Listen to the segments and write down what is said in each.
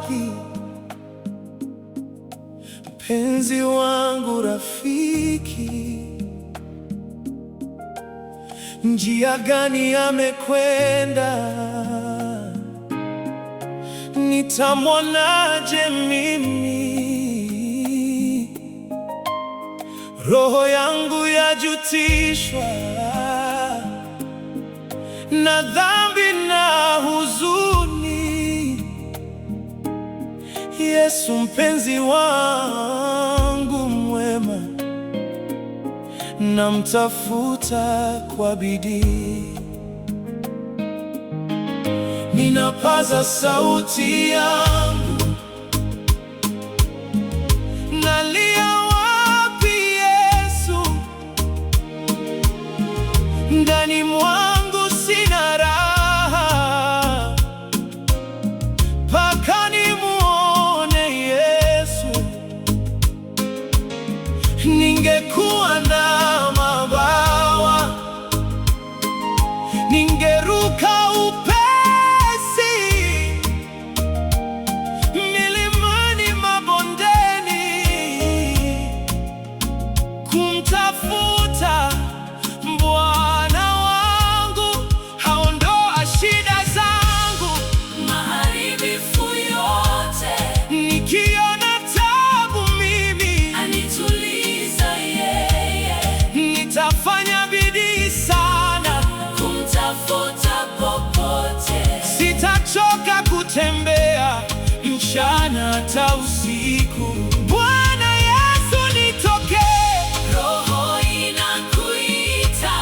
wapi? Mpenzi wangu rafiki, njia gani amekwenda? Nitamwonaje mimi? Roho yangu yajutishwa na dhambi na huzuni. Yesu mpenzi wangu mwema, namtafuta kwa bidii. Ninapaza sauti yangu, nalia, wapi Yesu? Ndani mwangu sina raha, mpaka nimuone Yesu. Ningekuwa na mabawa, ningeruka milimani, mabondeni, kumtafuta Bwana wangu, haondoa shida zangu. Maharibifu yote nikiona tabu mimi, anituliza yeye. Nitafanya bidii sana kumtafuta popote, sitachoka kutembea mchana hata usiku. Bwana Yesu nitokee, roho inakuita,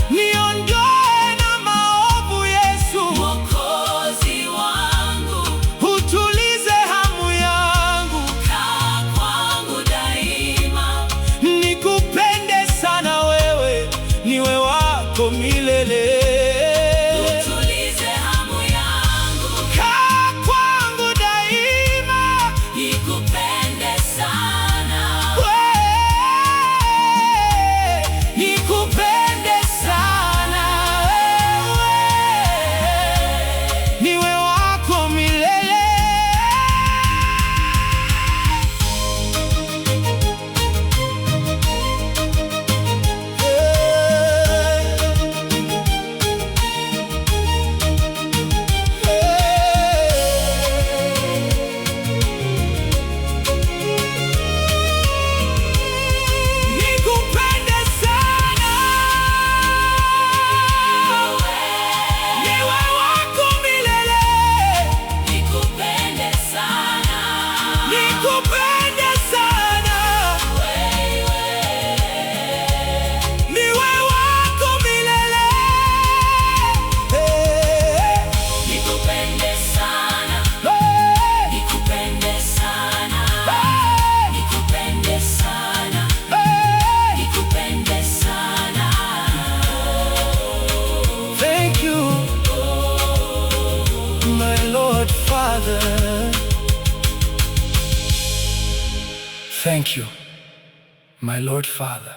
niondoe na maovu. Yesu Mwokozi wangu, utulize hamu yangu, kaa kwangu daima. nikupende sana wewe, niwe wako milele. Father, thank you, my Lord Father.